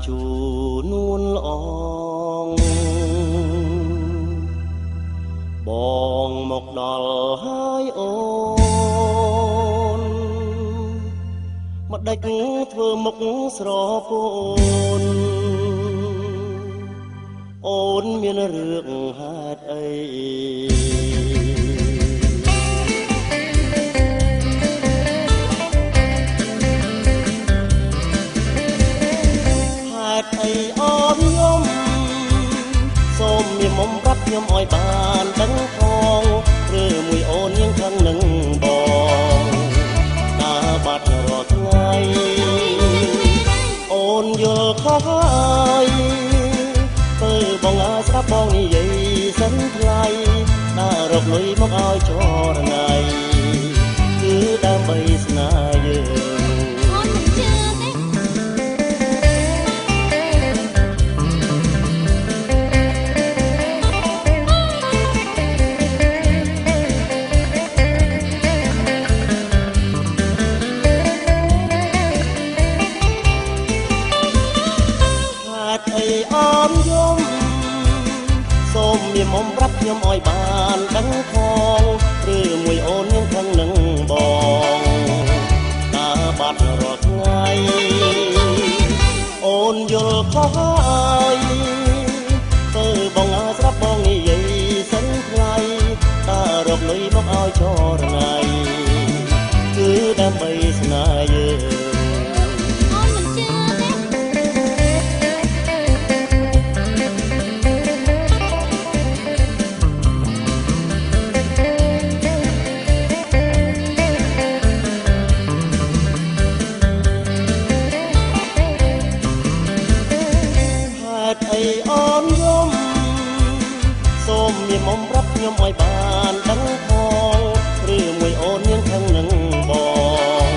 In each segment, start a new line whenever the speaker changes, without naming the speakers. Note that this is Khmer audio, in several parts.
ជូនួនល្អងបងមកដល់ហើយអូនមកដេចធ្វើមុខស្រពោនអូនមានរឿងហេតុអីហេតុអីអូនខ្ញុំសូមមានមុំប្រាប់ខ្ញុំឲ្យបានដឹងផងឬមួយអូនยังខឹងនឹងបងតាបាត់រាល់ថ្ងៃអូនយល់ខុសហើយបើបងអាចស្ដាប់បងនិយាយសិនថ្លៃដើររកលុយមកឲ្យចរណៃគឺដើម្បីស្នេហ៍យើងអូនមិនជឿទេអីអូនយំសូមមានមុំប្រាប់ខ្ញុំឲ្យបានដឹងផងឬមួយអូនមានខឹងនឹងបងតាបាត់រាល់ថ្ងៃអូនយល់ខុសហើយទៅបងអាចស្ដាប់បងនិយាយសិនថ្លៃតារកលុយមកឲ្យចរណៃគឺដើម្បីស្នេហ៍យើងអីអូនយំសូមមានមុំប្រាប់ខ្ញុំឲ្យបានដឹងផងឬមួយអូនមានខឹងនឹងបង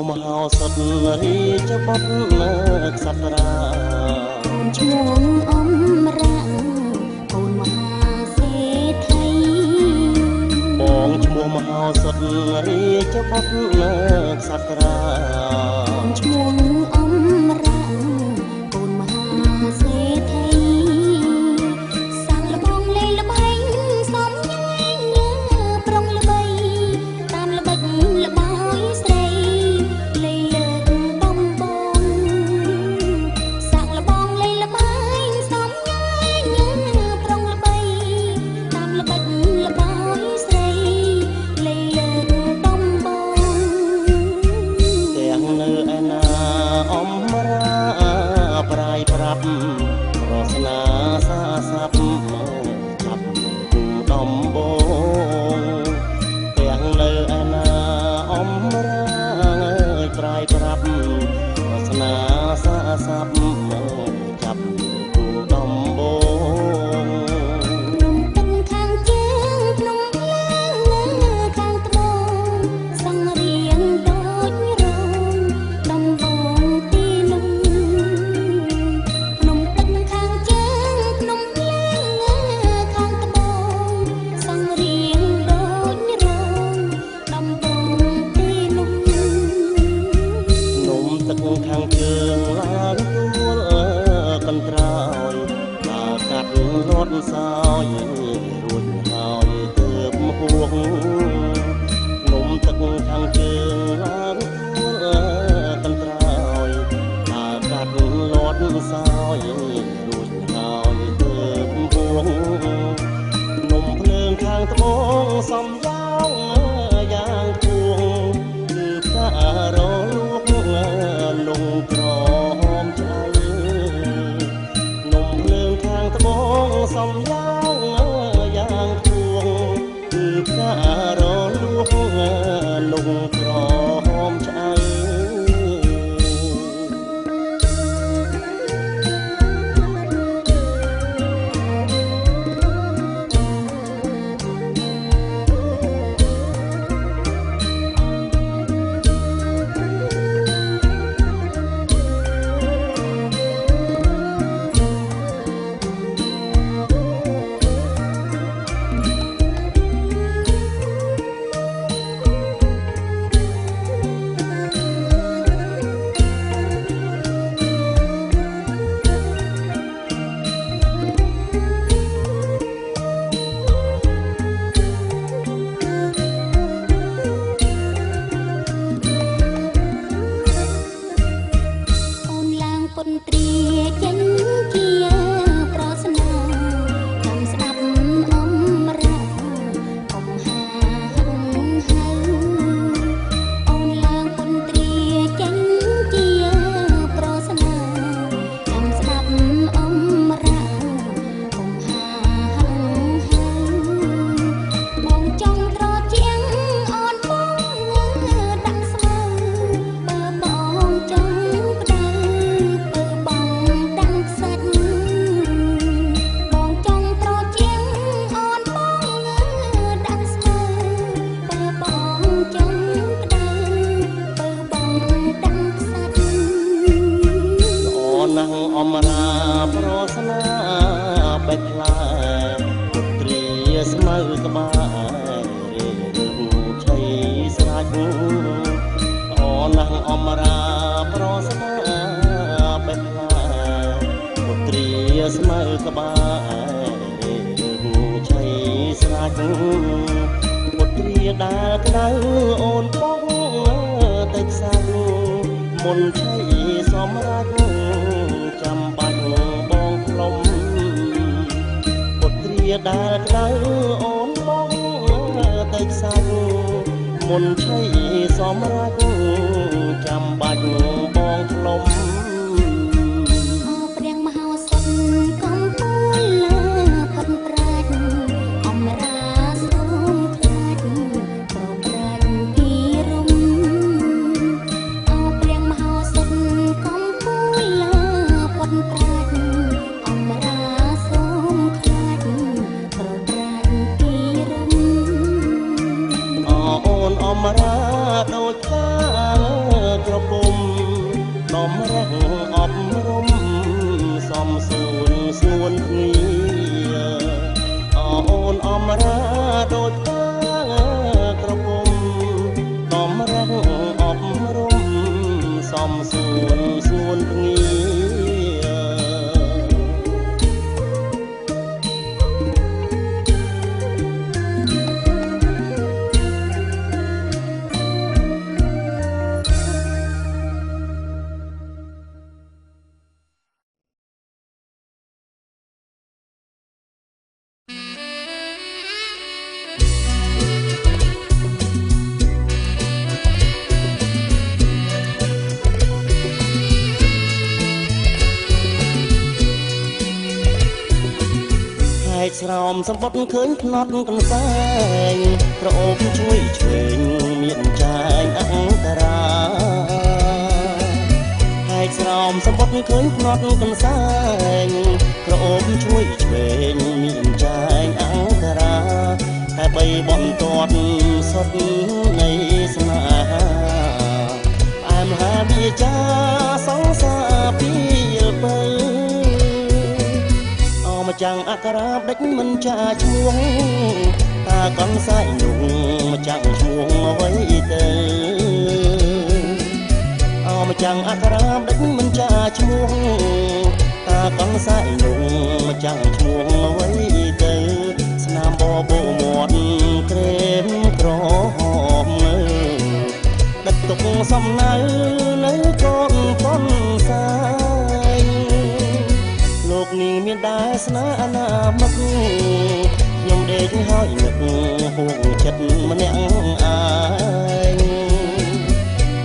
មហោសថរីចបុតក្សត្រា
ឈ្មោះអមរាកូនមហាសេដ្ឋី
បងឈ្មោះមហោសថរីចបុតក្សត្រា
ឈ្មោះអមរាកូនមហាសេដ្ឋីសាក់លបងលេងល្បែងសំញែងប្រុងល្បីតាមល្បិចល្បោយស្រីលេងលើកបំបងសាក់លបងលេងល្បែងសំញែងប្រុងល្បីតាមល្បិចល្បោយស្រីលេងលើកបំបង
ទាំងនៅឯណាអមរាប្រាយប្រាប់រសនាសាស័ព្ទចាប់ដំបងទាំងនៅឯណាអមរាប្រាយប្រាប់រសនាសាស័ព្ទចាប់ដំបង
ភ្នំពេញខាងជើងភ្នំឡើងខាងត្បូងសង់រៀងដូចរោងដំបងទីនោះភ្នំពេញខាងជើងភ្នំឡើងខាងត្បូងសង់រៀងដូចរោងដំបងទីនោះ
នំទឹកខាងជើងឡើងទួលកន្ត្រោយដើរកាត់រត់សោយរួចហើយទើបហួងនំទឹកខាងជើងឡើងទួលកន្ត្រោយដើរកាត់រត់សោយរួចហើយទើបហួងនំភ្លើងខាងត្បូងសំយ៉ាងគួងគឺផ្ការលួកលងក្រហមឆៅនំភ្លើងខាងត្បូងសំយ៉ាងគួងគឺផ្ការលួកលងក្រហមឆៅអូនឡើងពន្ទ្រាចេញជាប្រស្នាចាំស្ដាប់អមរាកុំហាហឹងហៅអូនឡើងពន្ទ្រាចេញជាប្រស្នាចាំស្ដាប់អមរាកុំហាហឹងហៅបងចង់ត្រជាងអូនបងដាក់ស្មៅបើបងចង់ផ្ដៅបើបងតាំងខ្សាច់បងចង់ត្រជាងអូនបងដាក់ស្មៅបើបងចង់ផ្ដៅបើបងតាំងខ្សាច់ល្អណាស់អមរាប្រស្នាបេះផ្លែពុទ្រាស្មៅក្បែររឿងឆៃស្រាច់ល្អណាស់អមរាប្រស្នាបេះផ្លែពុទ្រាស្មៅក្បែររឿងឆៃស្រាច់ពុទ្រាដែលក្តៅអូនបងតែខ្សាច់មុនឆៃសំរាច់ចាំបាច់បងផ្លុំពុទ្រាដែលក្តៅអូនបងតែខ្សាច់មុនឆៃសំរាច់ចាំបាច់បងផ្លុំ
អោព្រះមហោសថកំពូលលើផុតប្រាជ្ញអមរាសូមខ្លាចប្រប្រាជ្ញពីរំអោព្រះមហោសថកំពូលលើផុតប្រាជ្ញអមរាសូមខ្លាចប្រប្រាជ្ញពីរំ
អូនអមរាដូចផ្កា សម្បត្តិឃើញផ្នត់កន្សែងក្រអូបជួយឆ្វេងមានចាយអង្ការ៉ាហើយស្រោមសម្បត្តិឃើញផ្នត់កន្សែងក្រអូបជួយឆ្វេងមានចាយអង្ការ៉ាតែបីបន្ទាត់សុទ្ធនៃស្នេហាផ្អែមហាវាចាសងសាពីលបើម្ចាំងអក្សរាដេចមិនចាឈ្មោះតាកនសាយនោះម្ចាំងឈ្មោះអ្វីទៅម្ចាំងអក្សរាដេចមិនចាឈ្មោះតាកនសាយនោះម្ចាំងឈ្មោះអ្វីទៅស្នាមបបោមាត់ក្រែមក្រហមដឹកទុកសំណៅនៅកូនកនសាយលោកនេះមានដែរស្នេហ៍អនាមតខ្ញុំដេកហើយនឹកហួងចិត្តម្នាក់ឯង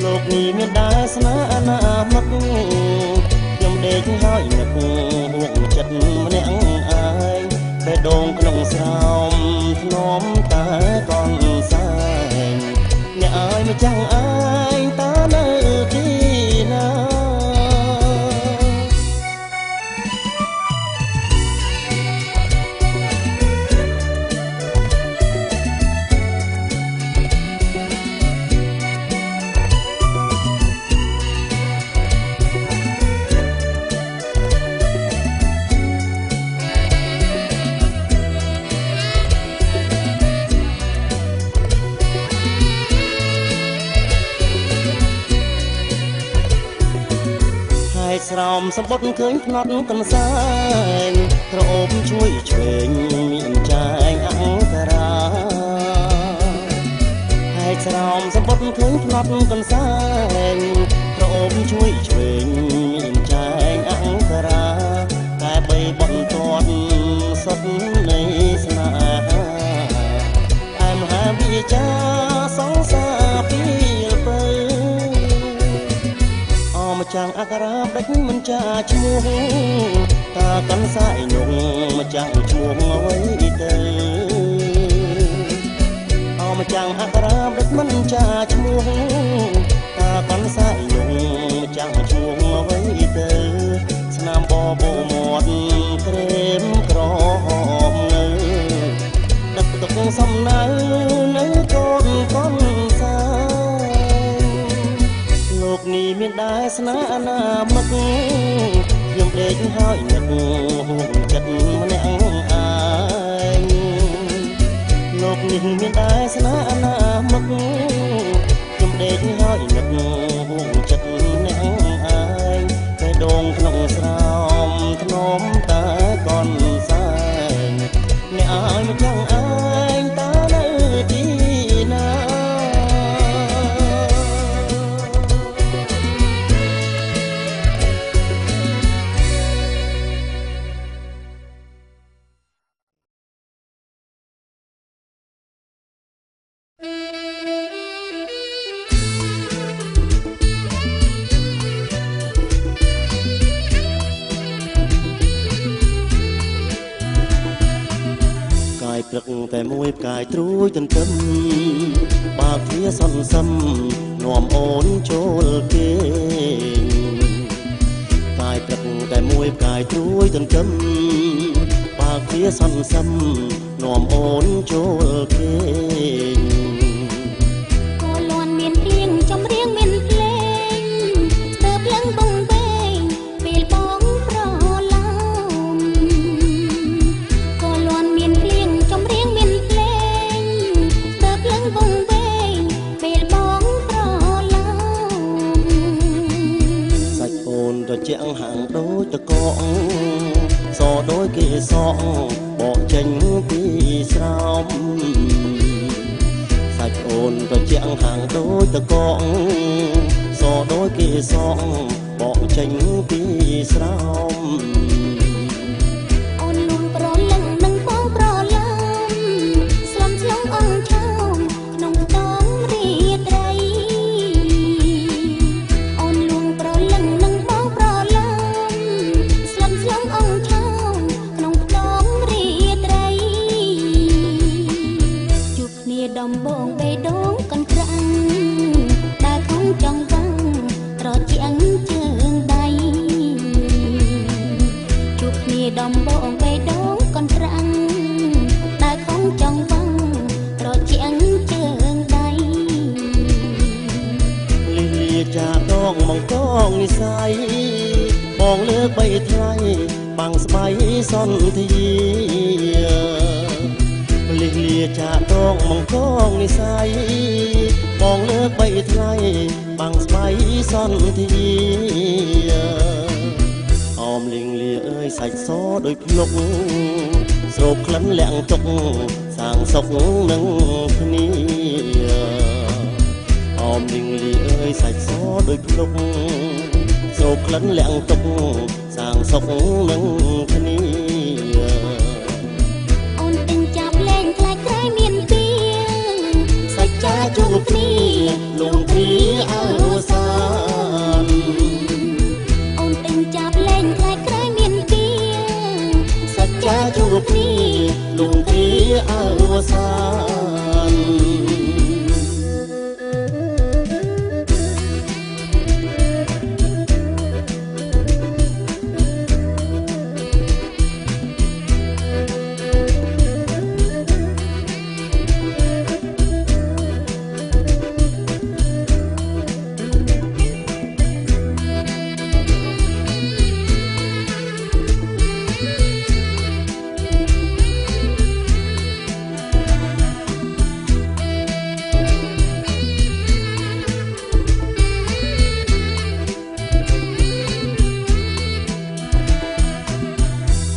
លោកនេះមានដែរស្នេហ៍អនាមតខ្ញុំដេកហើយនឹកហួងចិត្តម្នាក់ឯងបេះដូងក្នុងស្រោមធ្នមតែកនសែងអ្នកអើយម្ចាំងឯងតើនៅទីណាស្រោមសម្បត្តិឃើញផ្នត់កន្សែងក្រអូបជួយឆ្វេងមានចាយអង្ការ៉ាហើយស្រោមសម្បត្តិឃើញផ្នត់កន្សែងក្រអូបជួយឆ្វេងមានចាយអង្ការ៉ាតែបីបន្ទាត់សុទ្ធនៃស្នេហាអែមហាវាចាសងសាពីលបើម្ចាំងអក្សរាដេចមិនចាឈ្មោះតាកនសាយនោះម្ចាំងឈ្មោះអ្វីទៅម្ចាំងអក្សរាដេចមិនចាឈ្មោះតាកនសាយនោះម្ចាំងឈ្មោះអ្វីទៅស្នាមបបោមាត់ក្រែមក្រហមដឹកទុកសំណៅនៅកូនកនសាលោកនេះមានដែរស្នេហ៍អនាមតខ្ញុំដេកហើយនឹកហួងចិត្តម្នាក់ឯងលោកនេះមានដែរស្នេហ៍អនាមតខ្ញុំដេកហើយនឹកហួងចិត្តម្នាក់ឯងបេះដូងក្នុងស្រោមធ្នមតែកនសែងអ្នកអើយម្ចាំងឯងតើនៅទីណាព្រឹកតែមួយផ្កាយត្រួយទន្ទឹមបើកទ្វារសន្សឹមនាំអូនចូលគេកាយព្រឹកតែមួយផ្កាយត្រួយទន្ទឹមបើកទ្វារសន្សឹមនាំអូនចូលគេ
ក៏លន់មានរៀងចំរៀងមានភ្លេងស្ទើរលឹងបងវែងពេលបងប្រឡំក៏លន់មានរៀងចំរៀងមានភ្លេងស្ទើរលឹងបងវែងពេលបងប្រឡំ
សាច់អូនត្រជាក់ហាងដូចតកកសដូចគេសក់បកចេញពីស្រោមសាច់អូនត្រជាក់ហាងដូចតកកសដូចគេសក់បកចេញពីស្រោម
អូនលួងប្រលឹងនឹងបងប្រឡំស្លំឆ្លងអងឆោមក្នុងខ្ទមរីត្រីអូនលួងប្រលឹងនឹងបងប្រឡំស្លំឆ្លងអងឆោមក្នុងខ្ទមរីត្រី បងបេះដូងកន្ក្រាំងដើរខំចង់វ៉ាំងត្រជាក់ជើងដៃជួបគ្នាដំបងបេះដូងកន្ក្រាំងដើរខំចង់វ៉ាំងត្រជាក់ជើងដៃ
លីលាចាដងមកកងនិស័យបងលើកបីថ្លៃបាំងស្បៃសន្ធាលីលាចាដងមកកងនិស័យបងលើកបីថ្លៃបាំងស្បៃសន្ធាអមលីងលាអើយសាច់សដោយភ្លុកស្រូបក្លិនលាក់ទុកសាងសុខនឹងគ្នាអមលីងលាអើយសាច់សដោយភ្លុកស្រូបក្លិនលាក់ទុកសាងសុខនឹងគ្នា
អូនទិញចាប់លេងខ្លាចក្រែមានពីសច្ចាជួបគ្នា
លងគ្រាអើសាន
អូនទិញចាប់លេងខ្លាចក្រែមានពីសច្ចាជួបគ្នា
លងគ្រាអើសាន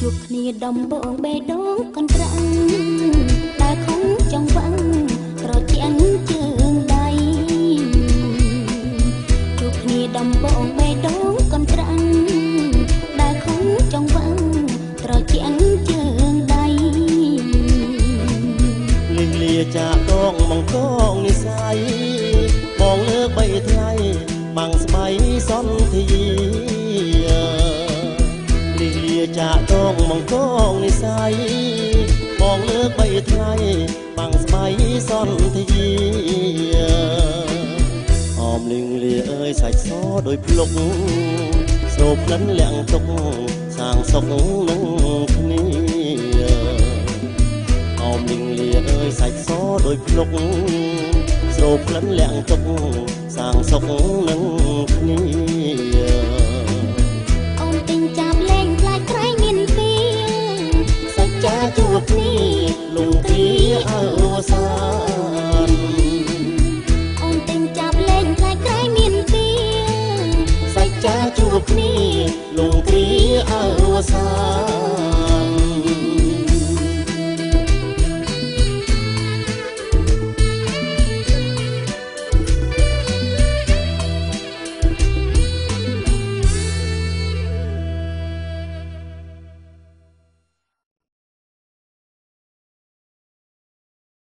ជួបគ្នាដំបងបេះដូងកន្ក្រាំងដើរខំចង់វ៉ាំងត្រជាក់ជើងដៃជួបគ្នាដំបងបេះដូងកន្ក្រាំងដើរខំចង់វ៉ាំងត្រជាក់ជើងដៃ
លីលាចាដងមកកងនិស័យបងលើកបីថ្លៃបាំងស្បៃសន្ធាចាដងមកកងនិស័យបងលើកបីថ្លៃបាំងស្បៃសន្ធាអមលីងលាអើយសាច់សដោយភ្លុកស្រូបក្លិនលាក់ទុកសាងសុខនឹងគ្នាអមលីងលាអើយសាច់សដោយភ្លុកស្រូបក្លិនលាក់ទុកសាងសុខនឹងគ្នា
អូនទិញចាប់លេងខ្លាចក្រែមានពីសច្ចាជួបគ្នា
លងគ្រាអើសាន
អូនទិញចាប់លេងខ្លាចក្រែមានពី
សច្ចាជួបគ្នាលងគ្រាអើសាន